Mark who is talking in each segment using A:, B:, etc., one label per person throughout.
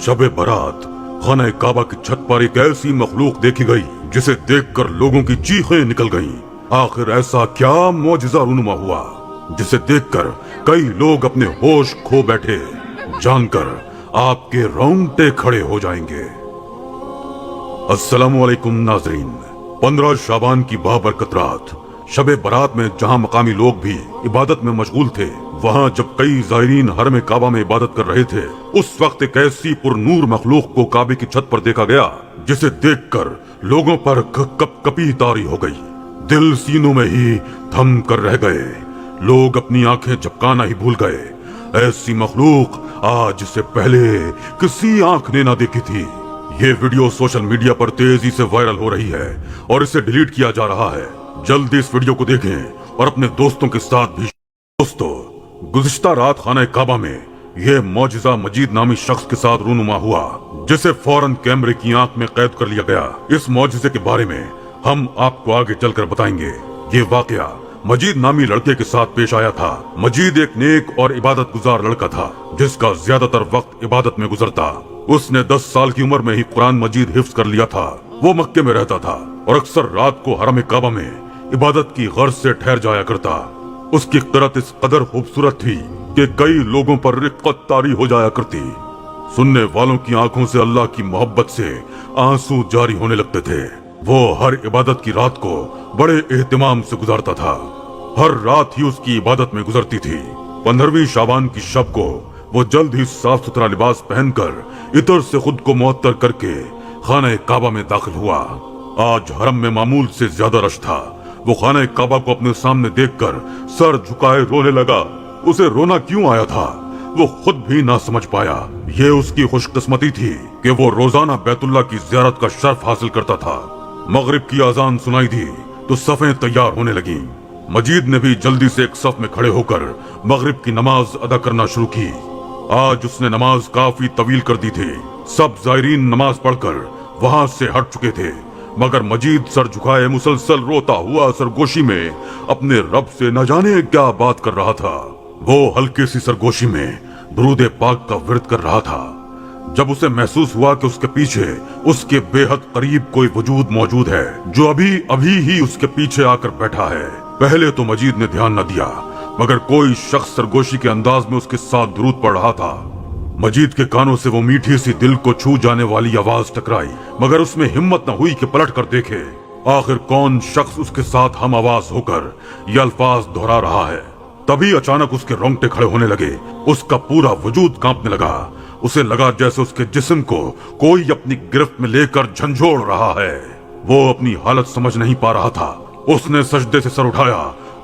A: शब बारात खाना काबा की छत पर एक ऐसी मखलूक देखी गई जिसे देखकर लोगों की चीखें निकल गईं। आखिर ऐसा क्या मौजिज़ा रूनुमा हुआ जिसे देखकर कई लोग अपने होश खो बैठे। जानकर आपके रोंगटे खड़े हो जाएंगे। अस्सलामु अलैकुम नाज़रीन, 15 शाबान की बाबरकत रात शबे बारात में जहां मकामी लोग भी इबादत में मशगूल थे, वहां जब कई ज़ायरीन हरम काबा में इबादत कर रहे थे, उस वक्त एक ऐसी पुरनूर मखलूक को काबे की छत पर देखा गया जिसे देखकर लोगों पर कपकपी तारी हो गई। दिल सीनों में ही थम कर रह गए। लोग अपनी आंखें झपकाना ही भूल गए। ऐसी मखलूक आज से पहले किसी आंख ने ना देखी थी। ये वीडियो सोशल मीडिया पर तेजी से वायरल हो रही है और इसे डिलीट किया जा रहा है। जल्दी इस वीडियो को देखें और अपने दोस्तों के साथ भी। दोस्तों, गुज़िश्ता रात खाना काबा में यह मौजिज़ा मजीद नामी शख्स के साथ रूनुमा हुआ जिसे फौरन कैमरे की आंख में कैद कर लिया गया। इस मौजिज़े के बारे में हम आपको आगे चलकर बताएंगे। ये वाकया मजीद नामी लड़के के साथ पेश आया था। मजीद एक नेक और इबादत गुजार लड़का था जिसका ज्यादातर वक्त इबादत में गुजरता। उसने 10 साल की उम्र में ही कुरान मजीद हिफ्ज कर लिया था। वो मक्के में रहता था और अक्सर रात को हरम काबा में इबादत की गर्ज से ठहर जाया करता। उसकी क़िरात इस कदर खूबसूरत थी कि कई लोगों पर रिक़्क़त तारी हो जाया करती। सुनने वालों की आंखों से अल्लाह की मोहब्बत से आंसू जारी होने लगते थे। वो हर इबादत की रात को बड़े एहतिमाम से गुजारता था। हर रात ही उसकी इबादत में गुजरती थी। 15वीं शाबान की शब को वो जल्द ही साफ सुथरा लिबास पहनकर इतर से खुद को मुअत्तर करके खाना काबा में दाखिल हुआ। आज हरम में मामूल से ज्यादा रश था। वो खाना काबा को अपने सामने देखकर सर झुकाए रोने लगा। उसे रोना क्यों आया था वो खुद भी ना समझ पाया। ये उसकी खुशकिस्मती थी कि वो रोजाना बैतुल्लाह की ज़ियारत का शर्फ हासिल करता था। मगरिब की अजान सुनाई दी तो सफ़ें तैयार होने लगी। मजीद ने भी जल्दी से एक सफ में खड़े होकर मगरिब की नमाज अदा करना शुरू की। आज उसने नमाज काफी तवील कर दी थी। सब ज़ायरीन नमाज पढ़कर वहां से हट चुके थे, मगर मजीद सर झुकाए मुसलसल रोता हुआ सरगोशी में अपने रब से न जाने क्या बात कर रहा था। वो हल्की सी सरगोशी में दुरूद पाक का विर्द कर रहा था जब उसे महसूस हुआ कि उसके पीछे उसके बेहद करीब कोई वजूद मौजूद है जो अभी अभी ही उसके पीछे आकर बैठा है। पहले तो मजीद ने ध्यान न दिया, मगर कोई शख्स सरगोशी के अंदाज में उसके साथ दुरूद पढ़ रहा था। मजीद के कानों से वो मीठी सी दिल को छू जाने वाली आवाज टकराई, मगर उसमें हिम्मत न हुई कि पलट कर देखे आखिर कौन शख्स उसके साथ हम आवाज होकर ये अल्फाज दोहरा रहा है। तभी अचानक उसके रोंगटे खड़े होने लगे। उसका पूरा वजूद कांपने लगा। उसे लगा जैसे उसके जिस्म को कोई अपनी गिरफ्त में लेकर झंझोड़ रहा है। वो अपनी हालत समझ नहीं पा रहा था। उसने सजदे से सर उठाया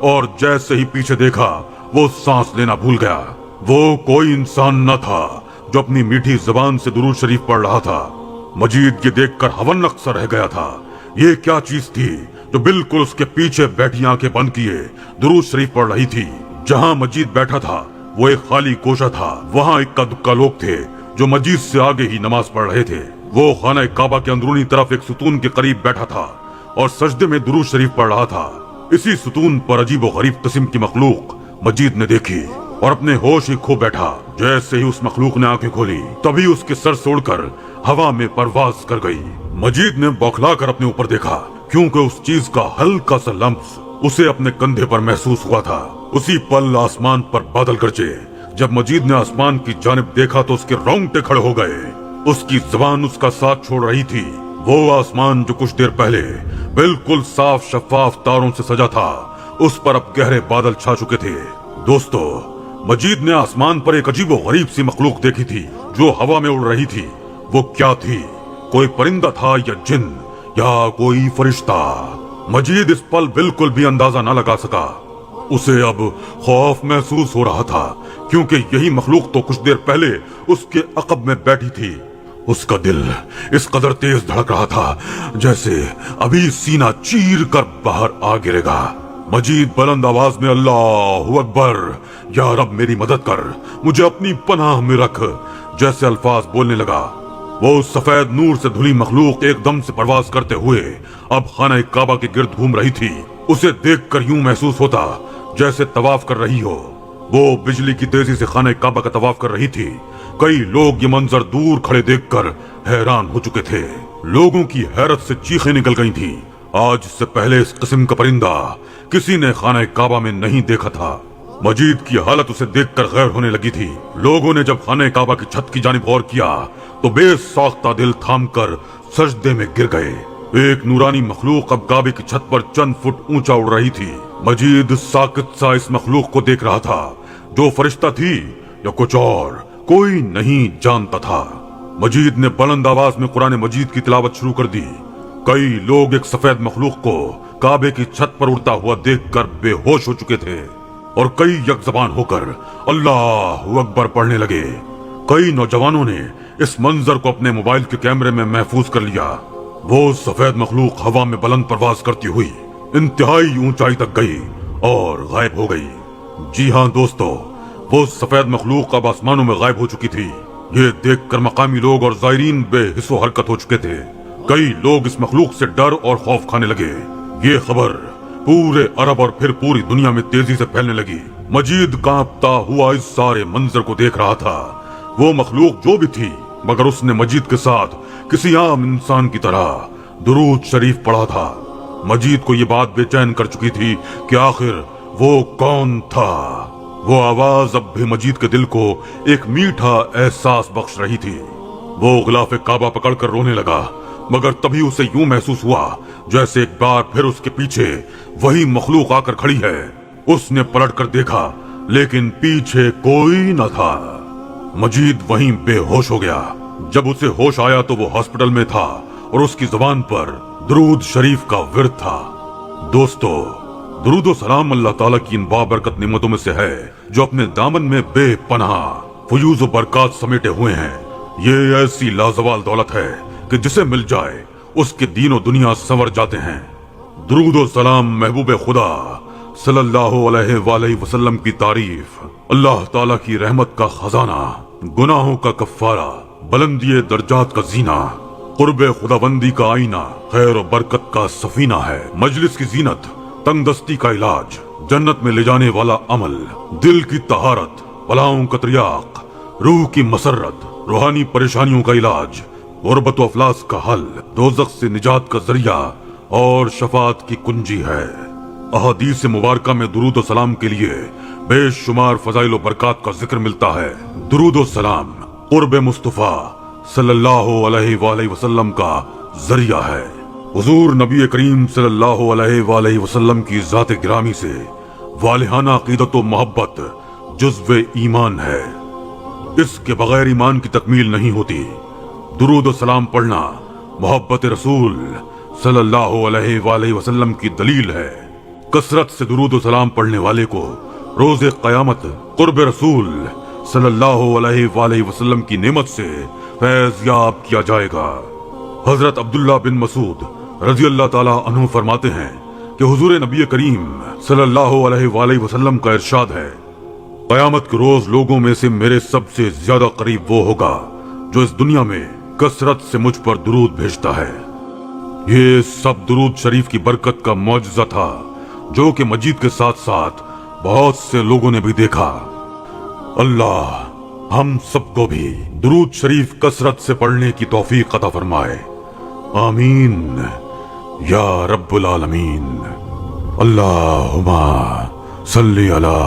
A: और जैसे ही पीछे देखा वो सांस लेना भूल गया। वो कोई इंसान न था जो अपनी मीठी जुबान से दुरूद शरीफ पढ़ रहा था। मजीद ये देखकर हवन्नक सा रह गया था। ये क्या चीज थी जो बिल्कुल उसके पीछे बैठी आंखें बंद किए दुरूद शरीफ पढ़ रही थी। जहां मजीद बैठा था वो एक खाली कोशा था। वहां इक्का दुक्का लोग थे जो मजीद से आगे ही नमाज पढ़ रहे थे। वो खाना काबा के अंदरूनी तरफ एक सुतून के करीब बैठा था और सजदे में दुरूद शरीफ पढ़ रहा था। इसी सुतून पर अजीब व गरीब किस्म की मखलूक मजीद ने देखी और अपने होश ही खो बैठा। जैसे ही उस मखलूक ने आंखें खोली तभी उसके सर से उड़कर हवा में परवाज कर गई। मजीद ने बौखला कर अपने ऊपर देखा क्योंकि उस चीज का हल्का सा लम्स उसे अपने कंधे पर महसूस हुआ था। उसी पल आसमान पर बादल गरजे। जब मजीद ने आसमान की जानिब देखा तो उसके रोंगटे खड़े हो गए। उसकी जुबान उसका साथ छोड़ रही थी। वो आसमान जो कुछ देर पहले बिल्कुल साफ शफाफ तारों से सजा था, उस पर अब गहरे बादल छा चुके थे। दोस्तों, मजीद ने आसमान पर एक अजीब व गरीब सी मखलूक देखी थी जो हवा में उड़ रही थी। वो क्या थी? कोई परिंदा था या जिन या कोई फरिश्ता? मजीद इस पल बिल्कुल भी अंदाजा न लगा सका। उसे अब खौफ महसूस हो रहा था क्योंकि यही मखलूक तो कुछ देर पहले उसके अकब में बैठी थी। उसका दिल इस कदर तेज धड़क रहा था जैसे अभी सीना चीर कर बाहर आ गिरेगा। मजीद बुलंद आवाज में अल्लाहु अकबर, या रब मेरी मदद कर, मुझे अपनी पनाह में रख जैसे अल्फाज बोलने लगा। वो सफेद नूर से धुली मखलूक एकदम से परवाज करते हुए अब खाना काबा के गिर्द घूम रही थी। उसे देखकर यूं महसूस होता जैसे तवाफ कर रही हो। वो बिजली की तेजी से खाने काबा का तवाफ कर रही थी। कई लोग ये मंजर दूर खड़े देखकर हैरान हो चुके थे। लोगों की हैरत से चीखें निकल गई थीं। आज से पहले इस किस्म का परिंदा किसी ने खाने काबा में नहीं देखा था। मजीद की हालत उसे देखकर गैर होने लगी थी। लोगों ने जब खाने काबा की छत की जानिब गौर किया तो बेसाख्ता दिल थामकर सजदे में गिर गए। एक नूरानी मखलूक अब काबे की छत पर चंद फुट ऊंचा उड़ रही थी। मजीद साकित सा इस मखलूक को देख रहा था। जो फरिश्ता थी या कुछ और, कोई नहीं जानता था। मजीद ने बुलंद आवाज में कुरान मजीद की तिलावत शुरू कर दी। कई लोग एक सफेद मखलूक को काबे की छत पर उड़ता हुआ देखकर बेहोश हो चुके थे और कई यकजबान होकर अल्लाहु अकबर पढ़ने लगे। कई नौजवानों ने इस मंजर को अपने मोबाइल के कैमरे में महफूज कर लिया। वो सफेद मखलूक हवा में बुलंद परवाज करती हुई इंतहाई ऊंचाई तक गई और गायब हो गई। जी हाँ दोस्तों, वो सफेद मखलूक अब आसमानों में गायब हो चुकी थी। ये देखकर मकामी लोग और ज़ायरीन बेहिस्सो हरकत हो चुके थे। कई लोग इस मखलूक से डर और खौफ खाने लगे। ये खबर पूरे अरब और फिर पूरी दुनिया में तेजी से फैलने लगी। मजीद कांपता हुआ इस सारे मंजर को देख रहा था। वो मखलूक जो भी थी, मगर उसने मजीद के साथ किसी आम इंसान की तरह दुरूद शरीफ पढ़ा था। मजीद को ये बात बेचैन कर चुकी थी कि आखिर वो कौन था। वो आवाज अब भी मजीद के दिल को एक मीठा एहसास बख्श रही थी। वो गिलाफ काबा पकड़कर रोने लगा, मगर तभी उसे यूं महसूस हुआ जैसे एक बार फिर उसके पीछे वही मखलूक आकर खड़ी है। उसने पलट कर देखा, लेकिन पीछे कोई न था। मजीद वहीं बेहोश हो गया। जब उसे होश आया तो वो हॉस्पिटल में था और उसकी जुबान पर दुरूद शरीफ का विर्द था। दोस्तों, दुरूद और सलाम अल्लाह ताला की इन बाबरकत नेमतों में से है जो अपने दामन में बेपनाह फयूज और बरकत समेटे हुए हैं। ये ऐसी लाजवाल दौलत है कि जिसे मिल जाए उसके दीन और दुनिया संवर जाते हैं। दुरूद और सलाम महबूब खुदा सल्लल्लाहु अलैहि वसल्लम की तारीफ, अल्लाह ताला की रहमत का खजाना, गुनाहों का कफ्फारा, बुलंदी दर्जात का जीना, कुर्बे खुदाबंदी का आईना, खैर और बरकत का सफीना है। मजलिस की जीनत, तंगदस्ती का इलाज, जन्नत में ले जाने वाला अमल, दिल की तहारत, बलाओं का त्रियाक, रूह की मसरत, रूहानी परेशानियों का इलाज, गुर्बत व अफलास का हल, दोज़ख से निजात का जरिया और शफात की कुंजी है। अहादीस मुबारका में दुरूद और सलाम के लिए बेशुमार फजाइल व बरकत का जिक्र मिलता है। दुरूद और सलाम कुर्ब मुस्तफा सल्लल्लाहु अलैहि वसल्लम का जरिया है। हुजूर नबी करीम सल्लल्लाहु अलैहि वसल्लम की जात गिरामी से वालिहाना अकीदत व मोहब्बत जुज़्व ईमान है। इसके बगैर ईमान की तकमील नहीं होती। दुरूद और सलाम पढ़ना मोहब्बत रसूल सल्लल्लाहु अलैहि वसल्लम की दलील है। कसरत से दुरूद और सलाम पढ़ने वाले को रोज़े क़यामत कुर्ब रसूल सल्लल्लाहु अलैहि वसल्लम की नेमत से फैज़ याब किया जाएगा। हजरत अब्दुल्ला बिन मसूद रज़ी अल्लाह ताला अन्हु फरमाते हैं कि हुजूर नबी करीम सल्लल्लाहु अलैहि वसल्लम का इरशाद है, क़यामत के रोज लोगों में से मेरे सबसे ज्यादा करीब वो होगा जो इस दुनिया में कसरत से मुझ पर दुरूद भेजता है। ये सब दुरूद शरीफ की बरकत का मौजज़ा था जो कि मजीद के साथ साथ बहुत से लोगों ने भी देखा। अल्लाह हम सबको भी दुरूद शरीफ कसरत से पढ़ने की तौफीक अता फरमाए। आमीन या रब्बुल आलमीन। अल्लाहुम्मा सल्ली अला